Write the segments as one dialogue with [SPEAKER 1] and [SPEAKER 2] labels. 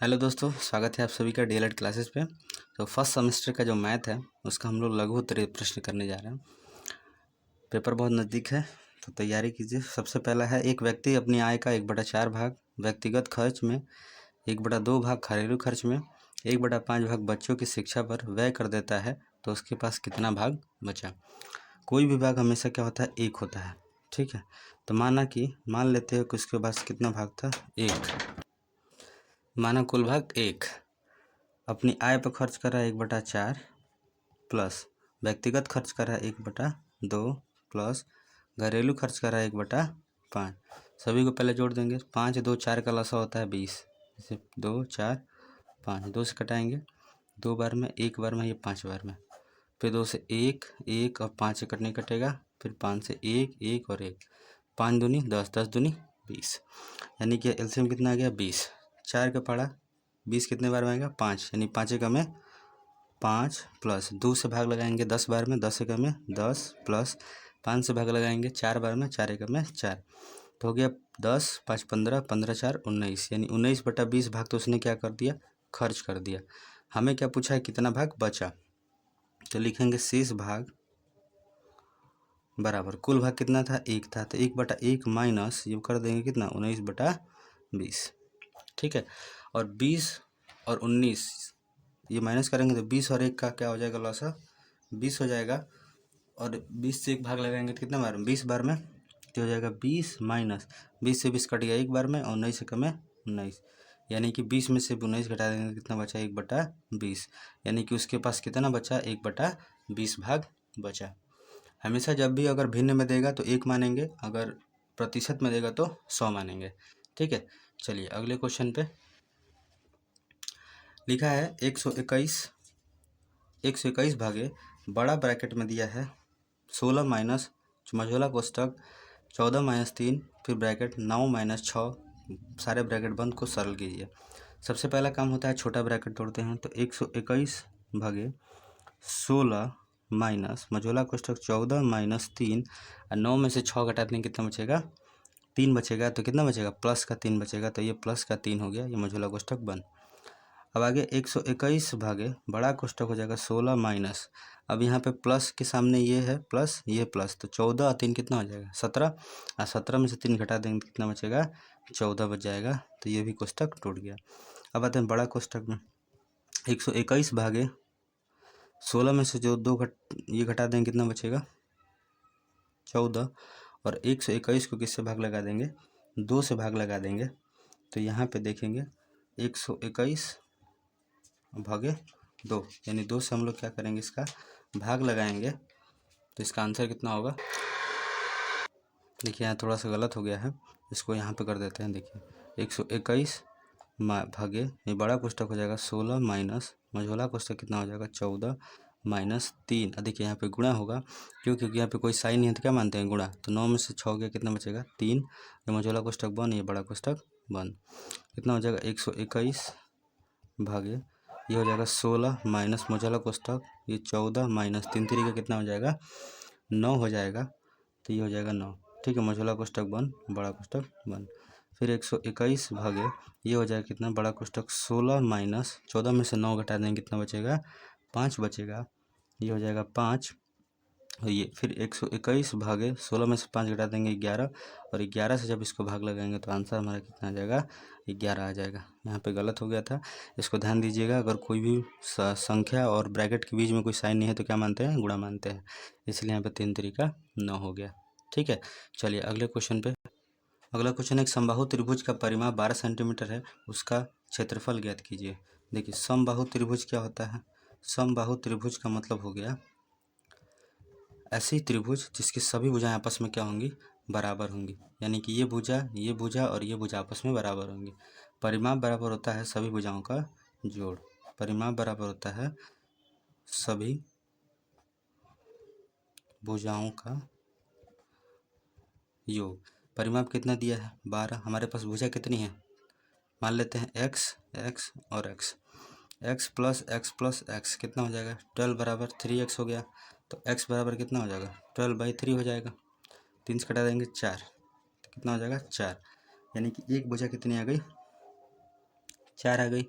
[SPEAKER 1] Hello दोस्तों, स्वागत है आप सभी का डीएलएड क्लासेस पे। तो फर्स्ट सेमेस्टर का जो मैथ है उसका हम लोग लघु उत्तरीय प्रश्न करने जा रहे हैं। पेपर बहुत नज़दीक है तो तैयारी कीजिए। सबसे पहला है, एक व्यक्ति अपनी आय का 1/4 भाग व्यक्तिगत खर्च में, 1/2 भाग घरेलू खर्च में, 1/5 भाग बच्चों की शिक्षा पर व्यय कर देता है तो उसके पास कितना भाग बचा। कोई भी भाग हमेशा क्या होता है, एक होता है। ठीक है, तो मान लेते हैं कि उसके पास कितना भाग था, एक। माना कुल भाग एक। अपनी आय पर खर्च कर रहा है 1/4 प्लस व्यक्तिगत खर्च कर रहा है 1/2 प्लस घरेलू खर्च कर रहा है 1/5। सभी को पहले जोड़ देंगे। 5 2 4 का लसा होता है 20। जैसे 2 4 5, 2 से कटाएंगे 2 बार में, 1 बार में, ये 5 बार में। फिर 2 से 1 1 और 5 से कटने कटेगा। फिर 5 से 1 1 और 1, 5 दूनी 10, 10 दूनी 20, यानी कि एलसीएम कितना आ गया 20। 4 का पड़ा 20 कितने बार में आएगा, 5, यानी 5 एकम में 5 प्लस 2 से भाग लगाएंगे 10 बार में, 10 एकम में 10 प्लस 5 से भाग लगाएंगे 4 बार में, 4 एकम में 4, तो हो गया 10 5 15, 15 4 19, यानी 19/20 भाग तो उसने क्या कर दिया, खर्च कर दिया। हमें क्या पूछा है, कितना भाग बचा। तो लिखेंगे शेष भाग बराबर कुल भाग कितना था, एक था, तो 1/1 माइनस ये कर देंगे कितना, 19/20। ठीक है, और 20 और 19 ये माइनस करेंगे तो 20 और 1 का क्या हो जाएगा, लॉसा 20 हो जाएगा। और 20 से 1 भाग लगाएंगे तो कितना बार में, 20 बार में, तो हो जाएगा 20 माइनस 20 से 20 कट गया 1 बार में, और 19 से कम है 19, यानी कि 20 में से 19 घटा देंगे तो कितना बचा, 1/20, यानी कि उसके पास कितना बचा, 1/20 भाग बचा। हमेशा जब भी अगर भिन्न में देगा तो 1 मानेंगे, अगर प्रतिशत में देगा तो 100 मानेंगे। ठीक है, चलिए अगले क्वेश्चन पे लिखा है 121 भागे बड़ा ब्रैकेट में दिया है 16 माइनस मझोला कोष्टक 14 माइनस 3 फिर ब्रैकेट 9 माइनस 6, सारे ब्रैकेट बंद को सरल कीजिए। सबसे पहला काम होता है छोटा ब्रैकेट तोड़ते हैं, तो 121 भागे 16 माइनस मझोला कोष्टक 14 माइनस 3 और 9 में से 6 घटा दें कितना बचेगा, 3 बचेगा। तो कितना बचेगा, प्लस का 3 बचेगा, तो ये प्लस का 3 हो गया, ये मझोला कोष्टक बंद। अब आगे 121 भागे बड़ा कोष्टक हो जाएगा 16 माइनस, अब यहाँ पे प्लस के सामने ये है प्लस, ये प्लस, तो 14 और 3 कितना हो जाएगा 17, और 17 में से 3 घटा देंगे तो कितना बचेगा, 14 बच जाएगा, तो ये भी कोष्टक टूट गया। अब आते हैं बड़ा कोष्टक में, 121 भागे 16 में से जो ये घटा देंगे कितना बचेगा 14, और 121 को किससे भाग लगा देंगे, 2 से भाग लगा देंगे। तो यहाँ पे देखेंगे 121 भागे 2, यानी 2 से हम लोग क्या करेंगे, इसका भाग लगाएंगे, तो इसका आंसर कितना होगा। देखिए यहाँ थोड़ा सा गलत हो गया है, इसको यहाँ पे कर देते हैं। देखिए 121 भागे ये बड़ा कोष्टक हो जाएगा 16 माइनस मझोला कोष्टक कितना हो जाएगा 14 माइनस 3। देखिए यहाँ पे गुणा होगा, क्योंकि यहाँ पे कोई साइन नहीं है तो क्या मानते हैं गुणा। तो 9 में से 6 गया कितना बचेगा 3, ये मझोला कोष्टक बन, ये बड़ा कोष्टक बन। कितना हो जाएगा 121 भागे ये हो जाएगा 16 माइनस मझोला कोष्टक ये 14 माइनस 3 3 का कितना हो जाएगा 9 हो जाएगा, तो ये हो जाएगा 9। ठीक है, मझोला कोष्टक बन, बड़ा कोष्टक बन। फिर 121 भागे ये हो जाएगा कितना, बड़ा कोष्टक 16 माइनस 14 में से 9 घटा देंगे कितना बचेगा 5 बचेगा, ये हो जाएगा 5। और ये फिर 121 भागे 16 में से 5 घटा देंगे 11, और 11 से जब इसको भाग लगाएंगे तो आंसर हमारा कितना आ जाएगा 11 आ जाएगा। यहाँ पे गलत हो गया था, इसको ध्यान दीजिएगा। अगर कोई भी संख्या और ब्रैकेट के बीच में कोई साइन नहीं है तो क्या मानते हैं, गुणा मानते हैं, इसलिए यहाँ पे 3 तरीका 9 हो गया। ठीक है, चलिए अगले क्वेश्चन पे। अगला क्वेश्चन, एक समबाहु त्रिभुज का परिमाप 12 सेंटीमीटर है, उसका क्षेत्रफल ज्ञात कीजिए। देखिए समबाहु त्रिभुज क्या होता है, समबाहु त्रिभुज का मतलब हो गया ऐसी त्रिभुज जिसकी सभी भुजाएं आपस में क्या होंगी, बराबर होंगी, यानी कि ये भुजा और ये भुजा आपस में बराबर होंगी। परिमाप बराबर होता है सभी भुजाओं का जोड़, परिमाप बराबर होता है सभी भुजाओं का योग। परिमाप कितना दिया है 12, हमारे पास भुजा कितनी है, मान लेते हैं x x और x, x प्लस x कितना हो जाएगा 12 बराबर 3x हो गया। तो x बराबर कितना हो जाएगा 12/3 हो जाएगा, 3 से घटा देंगे 4, तो कितना हो जाएगा 4, यानी कि एक भुजा कितनी आ गई 4 आ गई।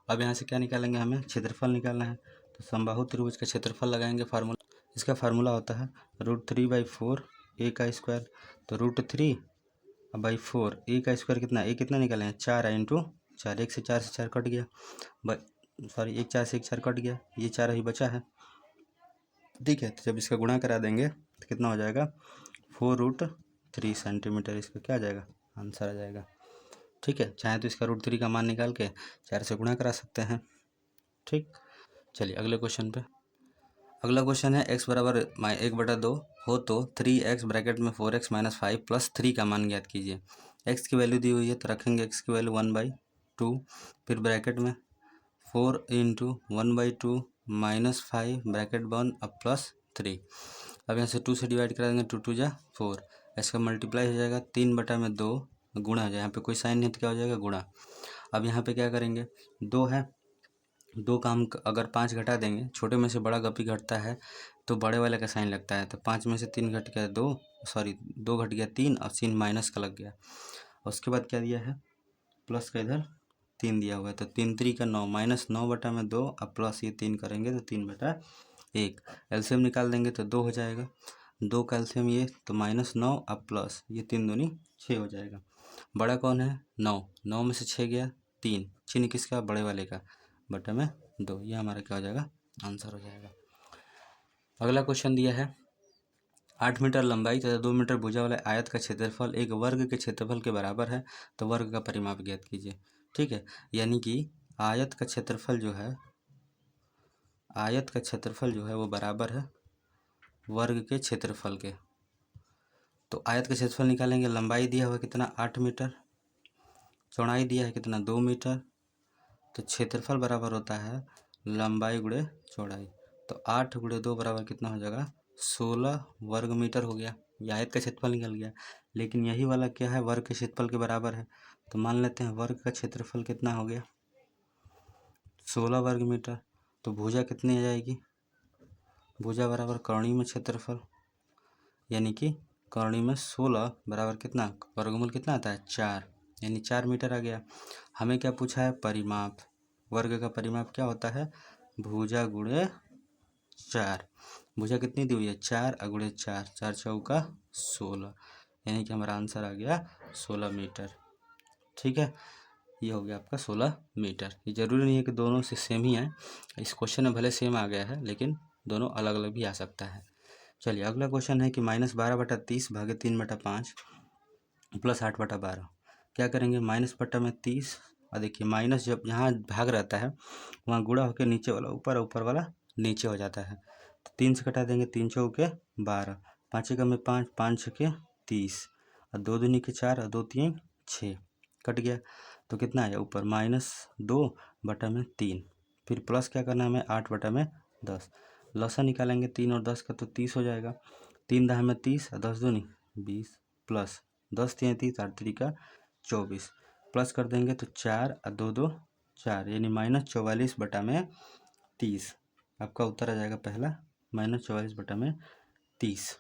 [SPEAKER 1] अब यहाँ से क्या निकालेंगे, हमें क्षेत्रफल निकालना है। तो समबाहु त्रिभुज का क्षेत्रफल लगाएंगे फार्मूला। इसका फार्मूला होता है √3/4 a का स्क्वायर। तो √3/4 a का स्क्वायर कितना, a कितना निकाले हैं 4 इंटू 4, 1 से 4 से 4 कट गया, सॉरी 1 4 से 1 4 कट गया, ये 4 ही बचा है। ठीक है, तो जब इसका गुणा करा देंगे तो कितना हो जाएगा 4√3 सेंटीमीटर, इसका क्या आ जाएगा आंसर आ जाएगा। ठीक है, चाहे तो इसका √3 का मान निकाल के 4 से गुणा करा सकते हैं। ठीक, चलिए अगले क्वेश्चन पे। अगला क्वेश्चन है x बराबर 1/2 हो तो 3x ब्रैकेट में 4x - 5 + 3 का मान ज्ञात कीजिए। x की वैल्यू दी हुई है तो रखेंगे x की वैल्यू 1/2, फिर ब्रैकेट में 4 × 1/2 - 5 ब्रैकेट बंद अब +3। अब यहाँ से 2 से डिवाइड करा देंगे, 2 2 जा 4, इसका मल्टीप्लाई हो जाएगा 3/2 गुणा हो जाएगा, यहाँ पे कोई साइन नहीं तो क्या हो जाएगा गुणा। अब यहाँ पे क्या करेंगे, 2 है, 2 का हम अगर 5 घटा देंगे, छोटे में से बड़ा कभी घटता है तो बड़े वाले का साइन लगता है। तो 5 में से 3 घट गया 2, सॉरी 2 घट गया 3 और साइन माइनस का लग गया। उसके बाद क्या दिया है, प्लस का इधर 3 दिया हुआ है, तो 3 3 का 9 -9/2 अब प्लस ये 3 करेंगे तो 3/1। एलसीएम निकाल देंगे तो 2 हो जाएगा, 2 का एलसीएम ये तो -9 अब प्लस ये 3 दूनी 6 हो जाएगा। बड़ा कौन है 9, 9 में से 6 गया 3, चिन्ह किसका बड़े वाले का, बटा में 2, ये हमारा क्या हो जाएगा आंसर हो जाएगा। अगला क्वेश्चन दिया है 8 मीटर लंबाई तथा 2 मीटर भुजा वाले आयत का क्षेत्रफल एक वर्ग के क्षेत्रफल के बराबर है, तो वर्ग का परिमाप ज्ञात कीजिए। ठीक है, यानी कि आयत का क्षेत्रफल जो है, आयत का क्षेत्रफल जो है वो बराबर है वर्ग के क्षेत्रफल के। तो आयत का क्षेत्रफल निकालेंगे, लंबाई दिया हुआ कितना 8 मीटर, चौड़ाई दिया है कितना 2 मीटर, तो क्षेत्रफल बराबर होता है लंबाई गुणे चौड़ाई। तो 8 × 2 बराबर कितना हो जाएगा 16 वर्ग मीटर हो गया। ये आयत का क्षेत्रफल निकल गया, लेकिन यही वाला क्या है वर्ग के क्षेत्रफल के बराबर है। तो मान लेते हैं वर्ग का क्षेत्रफल कितना हो गया 16 वर्ग मीटर। तो भुजा कितनी आ जाएगी, भुजा बराबर कर्णी में क्षेत्रफल, यानी कि कर्णी में 16 बराबर कितना, वर्गमूल कितना आता है 4, यानी 4 मीटर आ गया। हमें क्या पूछा है परिमाप, वर्ग का परिमाप क्या होता है भुजा गुणे 4। भुजा कितनी दी हुई है 4 गुणे 4, 4 चौका 16, यानी कि हमारा आंसर आ गया 16 मीटर। ठीक है, ये हो गया आपका 16 मीटर। ये जरूरी नहीं है कि दोनों से सेम ही है, इस क्वेश्चन में भले सेम आ गया है लेकिन दोनों अलग अलग भी आ सकता है। चलिए अगला क्वेश्चन है कि -12/30 भागे 3/5 + 8/12। क्या करेंगे माइनस बट्टा में 30, और देखिए माइनस जब यहाँ भाग रहता है वहाँ गुणा होकर नीचे वाला ऊपर, ऊपर वाला नीचे हो जाता है। तो 3 से कटा देंगे, 3 चौके 12, 5 एकम में 5, 5 छके 30, और 2 दूनी के 4 और 2 3 6 कट गया। तो कितना आया ऊपर -2/3, फिर प्लस क्या करना है हमें 8/10। लसा निकालेंगे 3 और 10 का तो 30 हो जाएगा, 3 दाह में 30 और 10 दूनी 20, प्लस 10 3 30 8 3 का 24, प्लस कर देंगे तो 4 और 2 2 4, यानी -44/30। आपका उत्तर आ जाएगा पहला -44/30।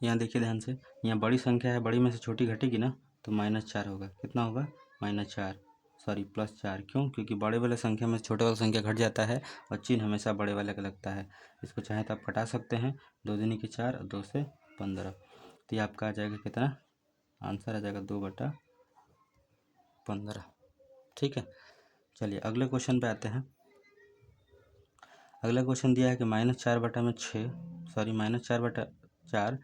[SPEAKER 1] यहाँ देखिए ध्यान से, यहाँ बड़ी संख्या है, बड़ी में से छोटी घटेगी ना तो -4 होगा, कितना होगा -4, सॉरी +4। क्यों, क्योंकि बड़े वाले संख्या में छोटे वाला संख्या घट जाता है और चिन्ह हमेशा बड़े वाले का लगता है। इसको चाहे तो आप कटा सकते हैं, 2 दूनी के 4 और 2 से 15, तो ये आपका आ जाएगा कितना, आंसर आ जाएगा 2/15। ठीक है, चलिए अगले क्वेश्चन पे आते हैं। अगला क्वेश्चन दिया है कि -4/6, सॉरी -4/4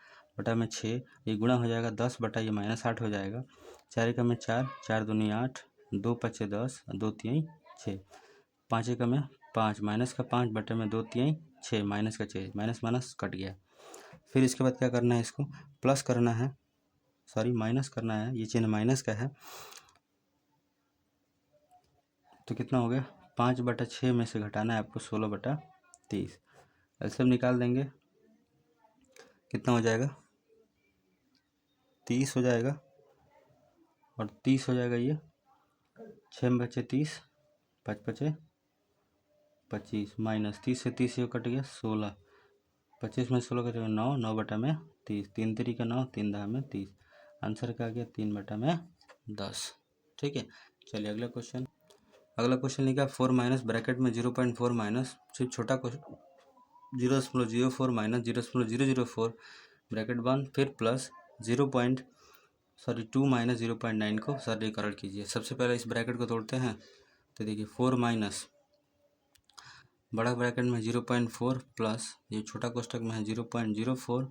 [SPEAKER 1] ये गुणा हो जाएगा 10 ये -8 हो जाएगा। 4 एकम में 4, 4 दूनी 8, 2 5 10, 2 3 6, 5 एकम में 5, माइनस का 5/2 3 6, माइनस का 6, माइनस माइनस कट गया। फिर इसके बाद क्या करना है, इसको प्लस करना है, सॉरी माइनस करना है, ये चिन्ह माइनस का है। तो कितना हो गया 5/6 में से घटाना है आपको 16/30, एलसीएम निकाल देंगे कितना हो जाएगा 30 हो जाएगा, और 30 हो जाएगा ये 6 में बचे 30, 5 बचे 25, माइनस 30 से 30 ये कट गया 16, 25 में 16 कटेगा 9, 9/30, 3 3 का 9, 3 दाह में 30, आंसर क्या आ गया 3/10। ठीक है, चलिए अगला क्वेश्चन लिखा 4 माइनस ब्रैकेट में 0.4 माइनस सिर्फ छोटा क्वेश्चन 0.04 माइनस 0.004 ब्रैकेट बंद फिर प्लस 2 माइनस 0.9 को सरलीकरण कीजिए। सबसे पहले इस ब्रैकेट को तोड़ते हैं तो देखिए 4 माइनस बड़ा ब्रैकेट में 0.4 प्लस ये छोटा कोष्ठक में है 0.04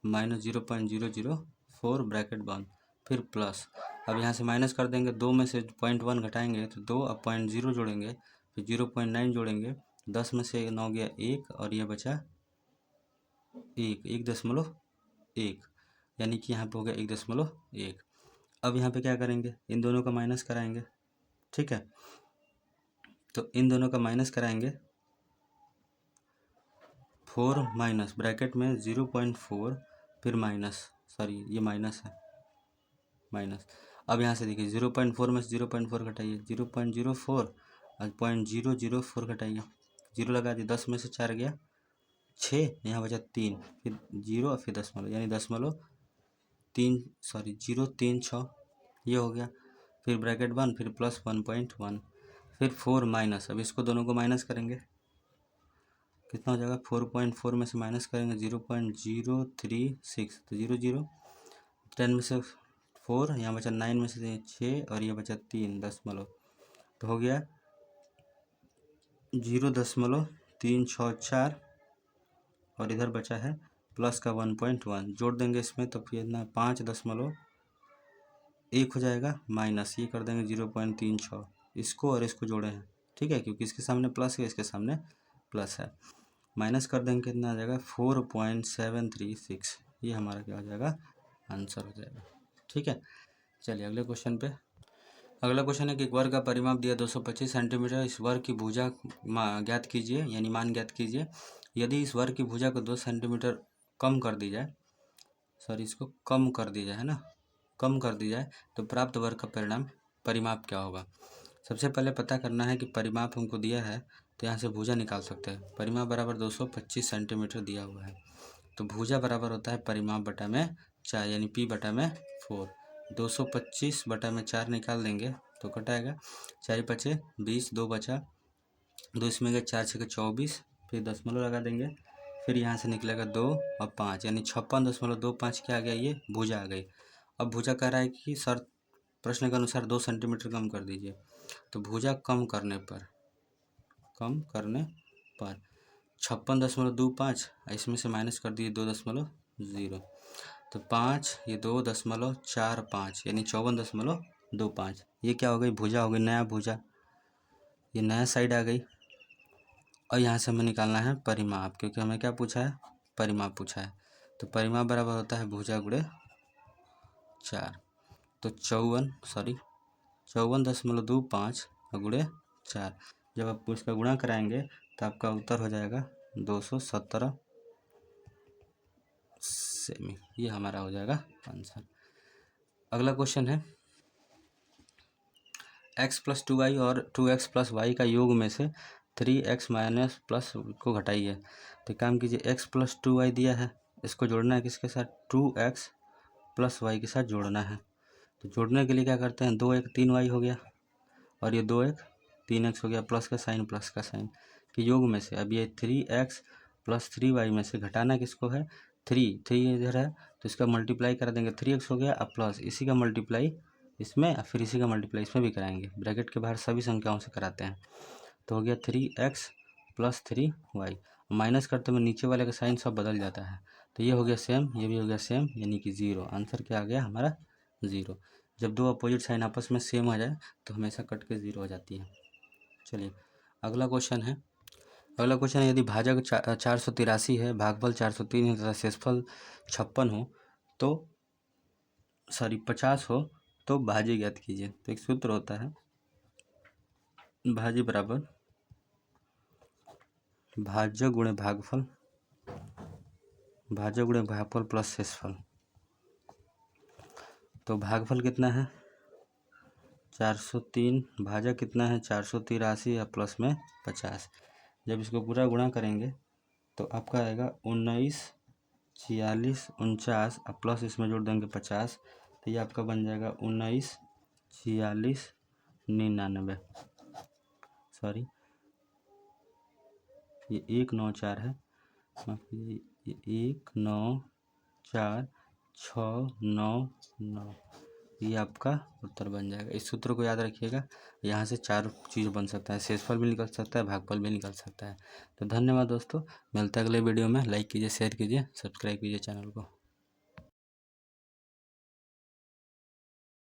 [SPEAKER 1] माइनस 0.004 ब्रैकेट बंद फिर प्लस। अब यहाँ से माइनस कर देंगे, 2 में से 0.1 घटाएंगे तो 2, अब 0.0 जोड़ेंगे फिर 0.9 जोड़ेंगे, 10 में से 9 गया 1 और ये बचा 1.1 यानी कि यहाँ पे हो गया 1.1। अब यहाँ पे क्या करेंगे, इन दोनों का माइनस कराएंगे। ठीक है, तो इन दोनों का माइनस कराएंगे 4 माइनस ब्रैकेट में 0.4 फिर माइनस, सॉरी ये माइनस है माइनस। अब यहाँ से देखिए 0.4 में से 0.4 घटाइए 0.04 और 0.004 घटाइए, 0 लगा दिए, 10 में से 4 गया 6, यहाँ बचा 3 फिर 0 और फिर दशमलव यानी 0.36 ये हो गया। फिर ब्रैकेट 1 फिर प्लस 1.1 फिर 4 माइनस, अब इसको दोनों को माइनस करेंगे कितना हो जाएगा, 4.4 में से माइनस करेंगे 0.036 तो 0 10 में से 4 यहाँ बचा 9 में से 6 और ये बचा 3 दशमलव तो हो गया 0.364 और इधर बचा है प्लस का 1.1 जोड़ देंगे इसमें तो फिर ना 5.1 हो जाएगा माइनस ये कर देंगे 0.36 इसको और इसको जोड़े हैं। ठीक है, क्योंकि इसके सामने प्लस है इसके सामने प्लस है, माइनस कर देंगे कितना आ जाएगा 4.736 ये हमारा क्या हो जाएगा आंसर हो जाएगा। ठीक है, चलिए अगले क्वेश्चन पे। अगला क्वेश्चन है कि एक वर्ग का परिमाप दिया 225 सेंटीमीटर, इस वर्ग की भुजा ज्ञात कीजिए यानी मान ज्ञात कीजिए। यदि इस वर्ग की भुजा को 2 सेंटीमीटर कम कर दी जाए, सॉरी इसको कम कर दी जाए है ना, कम कर दी जाए तो प्राप्त वर्ग का परिमाप क्या होगा। सबसे पहले पता करना है कि परिमाप हमको दिया है तो यहाँ से भुजा निकाल सकते हैं। परिमाप बराबर 225 सेंटीमीटर दिया हुआ है तो भुजा बराबर होता है परिमाप बटा में 4 यानी P बटा में 4। 225 बटा में 4 निकाल देंगे तो कटाएगा 4 बचे 20, 2 बचा 2 इसमें गए 4 6 24 फिर दशमलव लगा देंगे फिर यहाँ से निकलेगा 2 और 5 यानी 56.25 क्या आ गया, ये भुजा आ गई। अब भुजा कह रहा है कि सर प्रश्न के अनुसार 2 सेंटीमीटर कम कर दीजिए तो भुजा कम करने पर 56.25 इसमें से माइनस कर दिए 2.0 तो 5 ये 2.45 यानी 54.25 ये क्या हो गई भुजा हो गई, नया भुजा, ये नया साइड आ गई। और यहाँ से हमें निकालना है परिमाप क्योंकि हमें क्या पूछा है, परिमाप पूछा है। तो परिमाप बराबर होता है भुजा गुणे 4 तो 54.25 गुणे 4। जब आप उसका गुणा कराएंगे तो आपका उत्तर हो जाएगा 217 सेमी, ये हमारा हो जाएगा आंसर। अगला क्वेश्चन है x प्लस 2y और 2x प्लस वाई का योग में से 3x माइनस प्लस को घटाइए। तो काम कीजिए x प्लस 2y दिया है, इसको जोड़ना है किसके साथ, 2x प्लस वाई के साथ जोड़ना है। तो जोड़ने के लिए क्या करते हैं, 2 1 3y हो गया और ये 2 1 3x हो गया, प्लस का साइन के योग में से अब ये 3x प्लस 3y में से घटाना किसको है, 3 इधर है तो इसका मल्टीप्लाई कर देंगे 3x हो गया, अब प्लस इसी का मल्टीप्लाई इसमें और फिर इसी का मल्टीप्लाई इसमें भी कराएंगे, ब्रैकेट के बाहर सभी संख्याओं से कराते हैं। तो हो गया 3x प्लस 3y, माइनस करते में नीचे वाले का साइन सब बदल जाता है तो ये हो गया सेम, ये भी हो गया सेम यानी कि 0। आंसर क्या आ गया हमारा 0। जब दो अपोजिट साइन आपस में सेम हो जाए तो हमेशा कट के 0 हो जाती है। चलिए अगला क्वेश्चन है यदि भाजक 483 है, भागफल 403 है तथा शेषफल 56 हो तो 50 हो तो भाज्य ज्ञात कीजिए। तो एक सूत्र होता है भाज्य बराबर भाज्य गुणे भागफल प्लस शेषफल। तो भागफल कितना है 403, भाजक कितना है 483 या प्लस में 50। जब इसको पूरा गुणा करेंगे तो आपका आएगा 19 46 49 और प्लस इसमें जोड़ देंगे 50 तो ये आपका बन जाएगा 19, 46, 99। सॉरी, ये 194 है, माफ कीजिए, ये 194699। ये आपका उत्तर बन जाएगा। इस सूत्र को याद रखिएगा। यहाँ से 4 चीज़ बन सकता है, शेषफल भी निकल सकता है, भागफल भी निकल सकता है। तो धन्यवाद दोस्तों, मिलते हैं अगले वीडियो में। लाइक कीजिए, शेयर कीजिए, सब्सक्राइब कीजिए चैनल को।